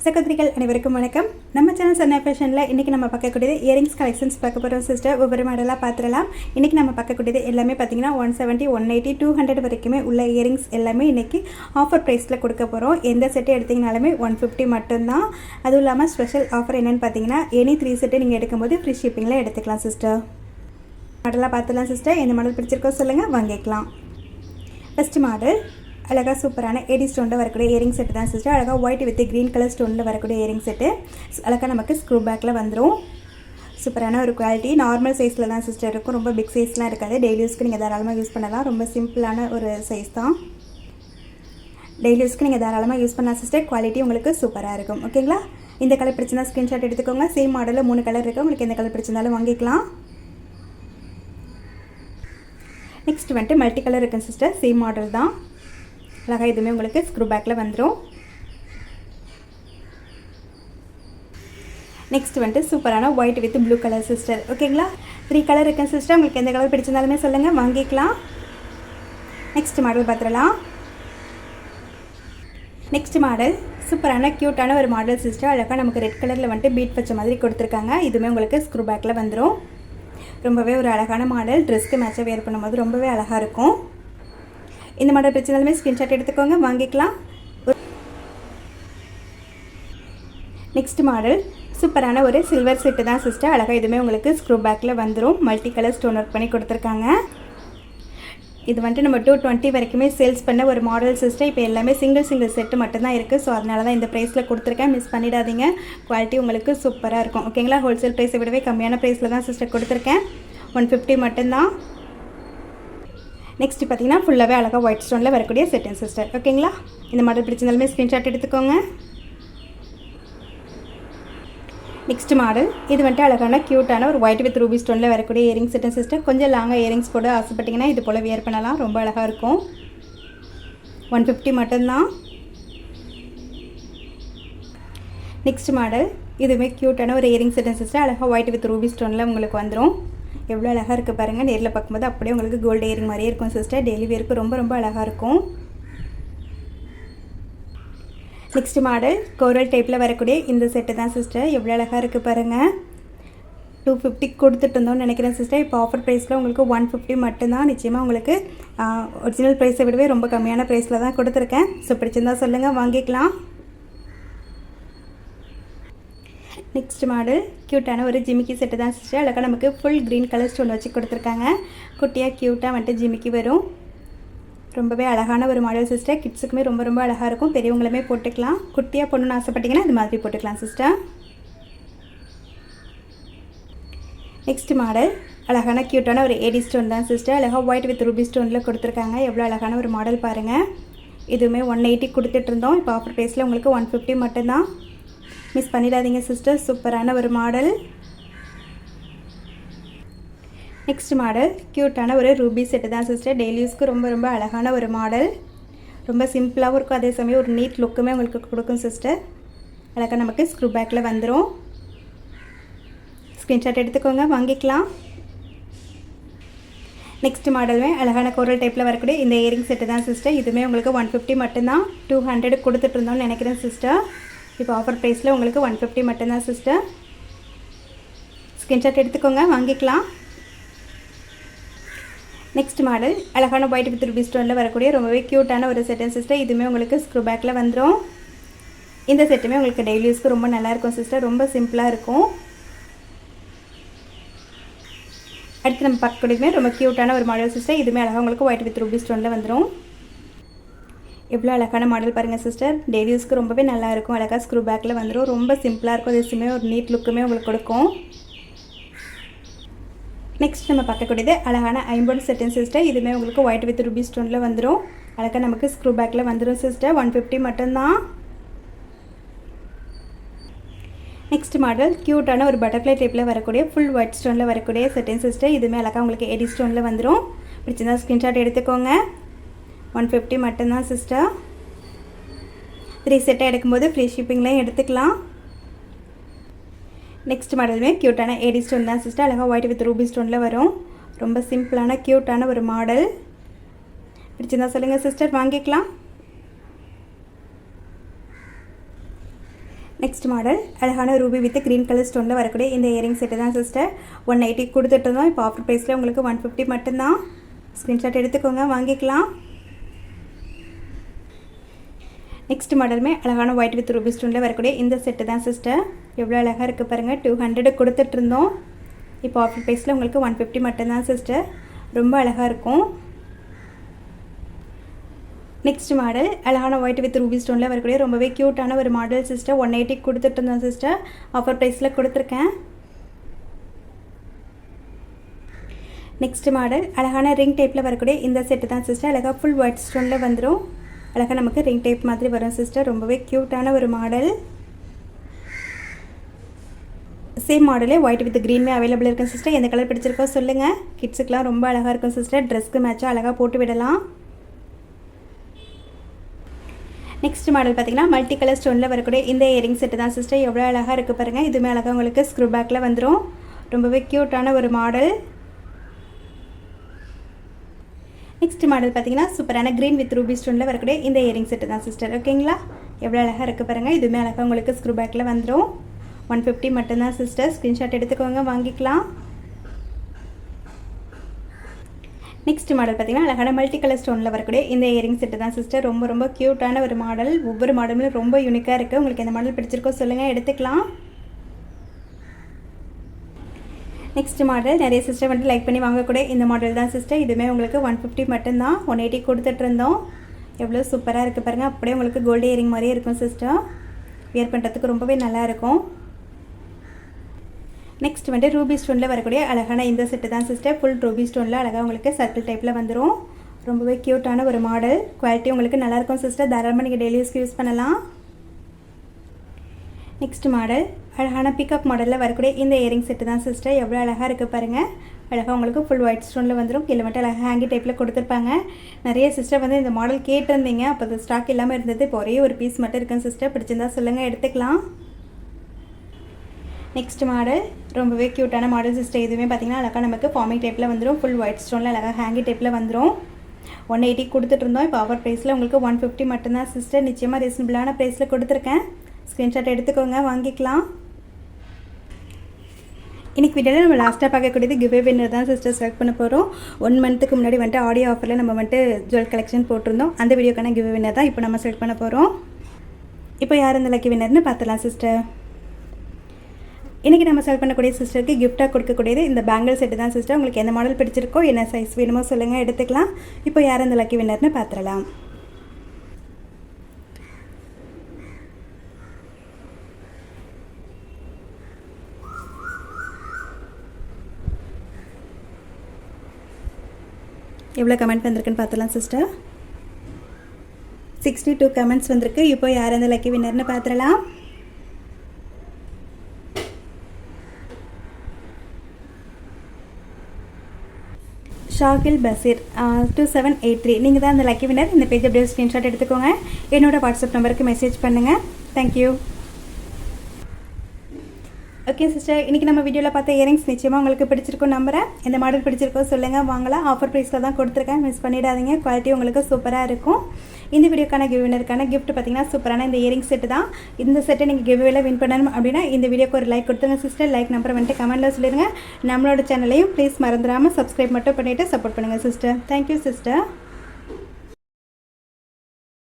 சகோதரிகள் அனைவருக்கும் வணக்கம். நம்ம சேனல் சன்னா ஃபேஷனில் இன்றைக்கி நம்ம பார்க்கக்கூடியது இயரிங்ஸ் கலெக்ஷன்ஸ் பார்க்க போகிறோம் சிஸ்டர். ஒவ்வொரு மாடலாக பார்த்துடலாம். இன்றைக்கி நம்ம பார்க்கக்கூடியது எல்லாமே பார்த்தீங்கன்னா 170, 180, 200 வரைக்குமே உள்ள இயரிங்ஸ் எல்லாமே இன்றைக்கி ஆஃபர் ப்ரைஸில் கொடுக்க போகிறோம். எந்த செட்டு எடுத்திங்கனாலுமே 150 மட்டும்தான். அதுவும் இல்லாமல் ஸ்பெஷல் ஆஃபர் என்னென்னு பார்த்தீங்கன்னா எனி 3 செட்டு நீங்கள் எடுக்கும்போது ஃப்ரீ ஷிப்பிங்கில் எடுத்துக்கலாம் சிஸ்டர். மாடலாக பார்த்துலாம் சிஸ்டர். எந்த மாடல் பிடிச்சிருக்கோ சொல்லுங்கள், வாங்கிக்கலாம். ஃபஸ்ட்டு மாடல் அழகாக சூப்பரான ஏடி ஸ்டோனில் வரக்கூடிய இயரிங் செட்டு தான் சிஸ்டர். அழகாக ஒயிட் வித் க்ரீன் கலர் ஸ்டோனில் வரக்கூடிய இயரிங் செட்டு. அழகாக நமக்கு ஸ்க்ரூ பேக்கில் வந்துடும். சூப்பரான ஒரு குவாலிட்டி. நார்மல் சைஸில் தான் சிஸ்டர் இருக்கும். ரொம்ப பிக் சைஸ்லாம் இருக்காது. டெய்லி யூஸ்க்கு நீங்கள் தாராளமாக யூஸ் பண்ணலாம். ரொம்ப சிம்பிளான ஒரு சைஸ் தான். டெய்லி யூஸ்க்கு நீங்கள் தாராளமாக யூஸ் பண்ணலாம் சிஸ்டர். குவாலிட்டி உங்களுக்கு சூப்பராக இருக்கும். ஓகேங்களா? இந்த கலர் பிடிச்சிருந்தா ஸ்க்ரீன்ஷாட் எடுத்துக்கோங்க. சேம் மாடலில் 3 கலர் இருக்குது. உங்களுக்கு எந்த கலர் பிடிச்சிருந்தாலும் வாங்கிக்கலாம். நெக்ஸ்ட் வந்துட்டு மல்டி கலர் இருக்குங்க சிஸ்டர். சேம் மாடல் தான். அழகாக இதுவுமே உங்களுக்கு ஸ்க்ரூ பேக்கில் வந்துடும். நெக்ஸ்ட் வந்துட்டு சூப்பரான white with blue colour sister. ஓகேங்களா? 3 கலர் இருக்குங்க சிஸ்டர். உங்களுக்கு எந்த கலர் பிடிச்சிருந்தாலுமே சொல்லுங்கள், வாங்கிக்கலாம். நெக்ஸ்ட் மாடல் பார்த்துடலாம். நெக்ஸ்ட் மாடல் சூப்பரான க்யூட்டான ஒரு மாடல் சிஸ்டர். அழகாக நமக்கு ரெட் கலரில் வந்துட்டு பீட் வச்ச மாதிரி கொடுத்துருக்காங்க. இதுவுமே உங்களுக்கு ஸ்க்ரூ பேக்கில் வந்துடும். ரொம்பவே ஒரு அழகான மாடல். ட்ரெஸ்க்கு மேட்சாக வேர் பண்ணும்போது ரொம்பவே அழகாக இருக்கும். இந்த மாடல் பிடிச்சிருந்தாலுமே ஸ்க்ரீன்ஷாட் எடுத்துக்கோங்க, வாங்கிக்கலாம். நெக்ஸ்ட் மாடல் சூப்பரான ஒரு சில்வர் செட்டு தான் சிஸ்டர். அழகாக இதுவுமே உங்களுக்கு ஸ்க்ரூ பேக்கில் வந்துடும். மல்டி கலர் ஸ்டோன் ஒர்க் பண்ணி கொடுத்துருக்காங்க. இது வந்துட்டு நம்ம 220 வரைக்குமே சேல்ஸ் பண்ண ஒரு மாடல் சிஸ்டர். இப்போ எல்லாமே சிங்கிள் செட்டு மட்டும்தான் இருக்குது. ஸோ அதனால தான் இந்த ப்ரைஸில் கொடுத்துருக்கேன். மிஸ் பண்ணிடாதீங்க. குவாலிட்டி உங்களுக்கு சூப்பராக இருக்கும். ஓகேங்களா? ஹோல்சேல் ப்ரைஸை விடவே கம்மியான ப்ரைஸில் தான் சிஸ்டர் கொடுத்துருக்கேன். 150 மட்டும்தான். நெக்ஸ்ட் பார்த்தீங்கன்னா ஃபுல்லாகவே அழகாக ஒயிட் ஸ்டோனில் வரக்கூடிய செட்டிங் சிஸ்டர். ஓகேங்களா? இந்த மாடல் பிடிச்சிருந்தாலுமே ஸ்க்ரீன்ஷாட் எடுத்துக்கோங்க. நெக்ஸ்ட் மாடல் இது வந்துட்டு அழகான க்யூட்டான ஒரு ஒயிட் வித் ரூபி ஸ்டோனில் வரக்கூடிய இயரிங் செட்டிங் சிஸ்டர். கொஞ்சம் லாங்காக இயரிங்ஸ் போட ஆசைப்பட்டிங்கன்னா இது போல் வியர் பண்ணலாம். ரொம்ப அழகாக இருக்கும். 150 மட்டும்தான். நெக்ஸ்ட் மாடல் இதுவுமே க்யூட்டான ஒரு இயரிங் செட்டிங் சிஸ்டர். அழகாக ஒயிட் வித் ரூபி ஸ்டோனில் உங்களுக்கு வந்துடும். எவ்வளோ அழகாக இருக்குது பாருங்கள். நேரில் பார்க்கும்போது அப்படியே உங்களுக்கு கோல்டு இயரிங் மாதிரியே இருக்கும் சிஸ்டர். டெய்லி வேருக்கு ரொம்ப ரொம்ப அழகாக இருக்கும். நெக்ஸ்ட் மாடல் கோரல் டைப்பில் வரக்கூடிய இந்த செட்டு தான் சிஸ்டர். எவ்வளோ அழகாக இருக்குது பாருங்கள். 250 கொடுத்துட்டு இருந்தோம்னு நினைக்கிறேன் சிஸ்டர். இப்போ ஆஃபர் ப்ரைஸில் உங்களுக்கு 150 மட்டும்தான். நிச்சயமாக உங்களுக்கு ஒரிஜினல் ப்ரைஸை விடவே ரொம்ப கம்மியான ப்ரைஸில் தான் கொடுத்துருக்கேன். ஸோ பிடிச்சிருந்தா சொல்லுங்கள், வாங்கிக்கலாம். நெக்ஸ்ட் மாடல் க்யூட்டான ஒரு ஜிமிக்கி செட்டு தான் சிஸ்டர். அழகாக நமக்கு ஃபுல் க்ரீன் கலர் ஸ்டோன் வச்சு கொடுத்துருக்காங்க. குட்டியாக க்யூட்டாக வந்துட்டு ஜிமிக்கி வரும். ரொம்பவே அழகான ஒரு மாடல் சிஸ்டர். கிட்ஸுக்குமே ரொம்ப ரொம்ப அழகாக இருக்கும். பெரியவங்களுமே போட்டுக்கலாம். குட்டியாக போடணுன்னு ஆசைப்பட்டிங்கன்னா இது மாதிரி போட்டுக்கலாம் சிஸ்டர். நெக்ஸ்ட் மாடல் அழகான க்யூட்டான ஒரு ஏடி ஸ்டோன் தான் சிஸ்டர். அழகாக ஒயிட் வித் ரூபி ஸ்டோனில் கொடுத்துருக்காங்க. எவ்வளோ அழகான ஒரு மாடல் பாருங்கள். இதுவுமே 180 கொடுத்துட்டு இருந்தோம். இப்போ ஆஃபர் ப்ரைஸில் உங்களுக்கு 150 மட்டும்தான். மிஸ் பண்ணிடாதீங்க சிஸ்டர். சூப்பரான ஒரு மாடல். நெக்ஸ்ட் மாடல் க்யூட்டான ஒரு ரூபி செட்டு தான் சிஸ்டர். டெய்லி யூஸ்க்கு ரொம்ப ரொம்ப அழகான ஒரு மாடல். ரொம்ப சிம்பிளாகவும் இருக்கும். அதே சமயம் ஒரு நீட் லுக்குமே உங்களுக்கு கொடுக்கும் சிஸ்டர். அழகாக நமக்கு ஸ்க்ரூ பேக்கில் வந்துடும். ஸ்க்ரீன்ஷாட் எடுத்துக்கோங்க, வாங்கிக்கலாம். நெக்ஸ்ட் மாடலுமே அழகான கோரல் டைப்பில் வரக்கூடிய இந்த இயரிங் செட்டு தான் சிஸ்டர். இதுவுமே உங்களுக்கு 150 மட்டும்தான். 200 கொடுத்துட்டு இருந்தோம்னு நினைக்கிறேன் சிஸ்டர். இப்போ ஆஃபர் ப்ரைஸில் உங்களுக்கு 150 மட்டும்தான் சிஸ்டர். ஸ்க்ரீன்ஷாட் எடுத்துக்கோங்க, வாங்கிக்கலாம். நெக்ஸ்ட் மாடல் அழகான ஒயிட் வித் ரூபி ஸ்டோனில் வரக்கூடிய ரொம்பவே க்யூட்டான ஒரு செட்டிங் சிஸ்டர். இதுவுமே உங்களுக்கு ஸ்க்ரூ பேக்கில் வந்துடும். இந்த செட்டுமே உங்களுக்கு டெய்லி யூஸ்க்கு ரொம்ப நல்லாயிருக்கும் சிஸ்டர். ரொம்ப சிம்பிளாக இருக்கும். அடுத்து நம்ம பார்க்கக்கூடியதுமே ரொம்ப க்யூட்டான ஒரு மாடல் சிஸ்டர். இதுவுமே அழகாக உங்களுக்கு ஒயிட் வித் ரூபி ஸ்டோனில் வந்துடும். எவ்வளோ அழகான மாடல் பாருங்கள் சிஸ்டர். டெய்லி யூஸ்க்கு ரொம்பவே நல்லாயிருக்கும். அழகாக ஸ்க்ரூ பேக்கில் வந்துடும். ரொம்ப சிம்பிளாக இருக்கும். அதேசுமே ஒரு நீட் லுக்குமே உங்களுக்கு கொடுக்கும். நெக்ஸ்ட் நம்ம பார்க்கக்கூடியது அழகான ஐம்பொன் செட்டிங் சிஸ்டர். இதுவுமே உங்களுக்கு ஒயிட் வித் ரூபி ஸ்டோனில் வந்துடும். அழகாக நமக்கு ஸ்க்ரூ பேக்கில் வந்துடும் சிஸ்டர். 150 மட்டும்தான். நெக்ஸ்ட் மாடல் க்யூட்டான ஒரு பட்டர்ஃப்ளை டைப்பில் வரக்கூடிய ஃபுல் ஒயிட் ஸ்டோனில் வரக்கூடிய செட்டிங் சிஸ்டர். இதுவுமே அழகாக உங்களுக்கு ஏடி ஸ்டோனில் வந்துடும். பிடிச்சிருந்தா ஸ்க்ரீன்ஷாட் எடுத்துக்கோங்க. 150 மட்டும்தான் சிஸ்டர். 3 செட்டாக எடுக்கும்போது ஃப்ரீ ஷிப்பிங்லையும் எடுத்துக்கலாம். நெக்ஸ்ட் மாடலுமே க்யூட்டான ஏடி ஸ்டோன் தான் சிஸ்டர். அழகாக ஒயிட் வித் ரூபி ஸ்டோனில் வரும். ரொம்ப சிம்பிளான க்யூட்டான ஒரு மாடல். பிடிச்சிருந்தா சொல்லுங்கள் சிஸ்டர், வாங்கிக்கலாம். நெக்ஸ்ட் மாடல் அழகான ரூபி வித் க்ரீன் கலர் ஸ்டோனில் வரக்கூடிய இந்த இயரிங் செட்டு தான் சிஸ்டர். 180 கொடுத்துட்டு இருந்தோம். இப்போ ஆஃபர் ப்ரைஸில் உங்களுக்கு 150 மட்டும்தான். ஸ்க்ரீன்ஷாட் எடுத்துக்கோங்க, வாங்கிக்கலாம். நெக்ஸ்ட் மாடலுமே அழகான ஒயிட் வித் ரூபி ஸ்டோனில் வரக்கூடிய இந்த செட்டு தான் சிஸ்டர். எவ்வளோ அழகாக இருக்குது பாருங்கள். 200 கொடுத்துட்டு இருந்தோம். இப்போ ஆஃபர் ப்ரைஸில் உங்களுக்கு 150 மட்டும்தான் சிஸ்டர். ரொம்ப அழகாக இருக்கும். நெக்ஸ்ட் மாடல் அழகான ஒயிட் வித் ரூபி ஸ்டோனில் வரக்கூடிய ரொம்பவே க்யூட்டான ஒரு மாடல் சிஸ்டர். 180 கொடுத்துட்டு இருந்தோம் சிஸ்டர். ஆஃபர் ப்ரைஸில் கொடுத்துருக்கேன். நெக்ஸ்ட் மாடல் அழகான ரிங் டைப்பில் வரக்கூடிய இந்த செட்டு தான் சிஸ்டர். அழகாக ஃபுல் ஒயிட் ஸ்டோனில் வந்துடும். அழகாக நமக்கு ரிங் டைப் மாதிரி வரும் சிஸ்டர். ரொம்பவே க்யூட்டான ஒரு மாடல். சேம் மாடலே ஒயிட் வித் க்ரீன்மே அவைலபிள் இருக்கும் சிஸ்டர். எந்த கலர் பிடிச்சிருக்கோ சொல்லுங்கள். கிட்ஸுக்கெலாம் ரொம்ப அழகாக இருக்கும் சிஸ்டர். ட்ரெஸ்க்கு மேட்சாக அழகாக போட்டு விடலாம். நெக்ஸ்ட் மாடல் பார்த்திங்கன்னா மல்டி கலர் ஸ்டோனில் வரக்கூடிய இந்த இயரிங் செட்டு தான் சிஸ்டர். எவ்வளோ அழகாக இருக்குது பாருங்கள். இதுவுமே அழகாக உங்களுக்கு ஸ்க்ரூ பேக்கில் வந்துடும். ரொம்பவே க்யூட்டான ஒரு மாடல். நெக்ஸ்ட் மாடல் பார்த்திங்கன்னா சூப்பரான க்ரீன் வித் ரூபி ஸ்டோனில் வரக்கூடிய இந்த இயரிங் செட்டு தான் சிஸ்டர். ஓகேங்களா, எவ்வளோ அழகாக இருக்குது பாருங்கள். இதுவுமே அழகாக உங்களுக்கு ஸ்க்ரூ பேக்கில் வந்துடும். 150 மட்டும்தான் சிஸ்டர். ஸ்க்ரீன்ஷாட் எடுத்துக்கோங்க, வாங்கிக்கலாம். நெக்ஸ்ட் மாடல் பார்த்திங்கன்னா அழகான மல்டி கலர் ஸ்டோனில் வரக்கூடிய இந்த இயரிங் செட்டு தான் சிஸ்டர். ரொம்ப ரொம்ப க்யூட்டான ஒரு மாடல். ஒவ்வொரு மாடலும் ரொம்ப யூனிக்காக இருக்குது. உங்களுக்கு எந்த மாடல் பிடிச்சிருக்கோ சொல்லுங்கள், எடுத்துக்கலாம். நெக்ஸ்ட் மாடல் நிறைய சிஸ்டர் வந்துட்டு லைக் பண்ணி வாங்கக்கூடிய இந்த மாடல் தான் சிஸ்டர். இதுவுமே உங்களுக்கு 150 மட்டும்தான். 180 கொடுத்துட்டு இருந்தோம். எவ்வளோ சூப்பராக இருக்குது பாருங்கள். அப்படியே உங்களுக்கு கோல்டு இயரிங் மாதிரியே இருக்கும் சிஸ்டர். வியர் பண்ணுறதுக்கு ரொம்பவே நல்லாயிருக்கும். நெக்ஸ்ட் வந்து ரூபி ஸ்டோனில் வரக்கூடிய அழகான இந்த செட்டு தான் சிஸ்டர். ஃபுல் ரூபி ஸ்டோனில் அழகாக உங்களுக்கு சர்க்கிள் டைப்பில் வந்துடும். ரொம்பவே க்யூட்டான ஒரு மாடல். குவாலிட்டி உங்களுக்கு நல்லாயிருக்கும் சிஸ்டர். தாராளமாக நீங்கள் டெய்லி யூஸ்க்கு யூஸ் பண்ணலாம். நெக்ஸ்ட் மாடல் அழகான பிக்கப் மாடலில் வரக்கூடிய இந்த இயரிங் செட்டு தான் சிஸ்டர். எவ்வளோ அழகாக இருக்குது பாருங்கள். அழகாக உங்களுக்கு ஃபுல் ஒயிட் ஸ்டோனில் வந்துடும். கீழே மட்டும் அழகாக ஹேங்கி டைப்பில் கொடுத்துருப்பாங்க. நிறைய சிஸ்டர் வந்து இந்த மாடல் கேட்டிருந்தீங்க. அப்போ அது ஸ்டாக் இல்லாமல் இருந்தது. இப்போ ஒரே ஒரு பீஸ் மட்டும் இருக்குன்னு சிஸ்டர். பிடிச்சிருந்தா சொல்லுங்கள், எடுத்துக்கலாம். நெக்ஸ்ட் மாடல் ரொம்பவே க்யூட்டான மாடல் சிஸ்டர். இதுவுமே பார்த்திங்கன்னா அழகாக நமக்கு ஃபார்மிங் டைப்பில் வந்துடும். ஃபுல் ஒயிட் ஸ்டோனில் அழகாக ஹேங்கி டைப்பில் வந்துடும். 180 கொடுத்துட்டு இருந்தோம். இப்போ ஆஃபர் ப்ரைஸில் உங்களுக்கு 150 மட்டும்தான் சிஸ்டர். நிச்சயமாக ரீசனபிளான ப்ரைஸில் கொடுத்துருக்கேன். ஸ்க்ரீன்ஷாட் எடுத்துக்கோங்க, வாங்கிக்கலாம். இன்றைக்கி வீடியோவில் நம்ம லாஸ்ட்டாக பார்க்கக்கூடியது கிவ்வே வின்னர் தான் சிஸ்டர் செலக்ட் பண்ண போகிறோம். 1 மந்த்துக்கு முன்னாடி வந்துட்டு ஆடியோ ஆஃபரில் நம்ம வந்துட்டு ஜுவல் கலெக்ஷன் போட்டிருந்தோம். அந்த வீடியோக்கான கிவ்வே வின்னர் தான் இப்போ நம்ம செலக்ட் பண்ண போகிறோம். இப்போ யார் இந்த லக்கி வின்னர்னு பார்த்துலாம் சிஸ்டர். இன்றைக்கி நம்ம செலக்ட் பண்ணக்கூடிய சிஸ்டருக்கு கிஃப்ட்டாக கொடுக்கக்கூடியது இந்த பேங்கிள் செட்டு தான் சிஸ்டர். உங்களுக்கு எந்த மாடல் பிடிச்சிருக்கோ, என்ன சைஸ் வேணுமோ சொல்லுங்கள், எடுத்துக்கலாம். இப்போ யார் அந்த லக்கி வின்னர்னு பார்த்துடலாம். எவ்வளோ கமெண்ட் வந்திருக்குன்னு பார்த்துலாம் சிஸ்டர். 62 கமெண்ட்ஸ் வந்திருக்கு. இப்போ யார் அந்த லக்கி வின்னர்னு பார்த்துடலாம். ஷாகில் பசீர் 2783 நீங்கள் தான் அந்த லக்கி வின்னர். இந்த பேஜ் அப்படியே ஸ்க்ரீன்ஷாட் எடுத்துக்கோங்க. என்னோடய வாட்ஸ்அப் நம்பருக்கு மெசேஜ் பண்ணுங்கள். தேங்க்யூ. ஓகே சிஸ்டர், இன்றைக்கி நம்ம வீடியோவில் பார்த்த இயரிங்ஸ் நிச்சயமாக உங்களுக்கு பிடிச்சிருக்கும் நம்புறேன். எந்த மாடல் பிடிச்சிருக்கோ சொல்லுங்கள், வாங்கலாம். ஆஃபர் ப்ரைஸில் தான் கொடுத்துருக்கேன், மிஸ் பண்ணிடாதீங்க. குவாலிட்டி உங்களுக்கு சூப்பராக இருக்கும். இந்த வீடியோக்கான கிவ்வினருக்கான கிஃப்ட் பார்த்திங்கன்னா சூப்பரான இந்த இயரிங் செட்டு தான். இந்த செட்டை நீங்கள் கிவ்வேல வின் பண்ணணும் அப்படின்னா இந்த வீடியோக்கு ஒரு லைக் கொடுத்துங்க சிஸ்டர். லைக் நம்பரை வந்துட்டு கமெண்ட்டில் சொல்லிடுங்க. நம்மளோட சேனலையும் ப்ளீஸ் மறந்துடாமல் சப்ஸ்கிரைப் மட்டும் பண்ணிவிட்டு சப்போர்ட் பண்ணுங்கள் சிஸ்டர். Thank you sister.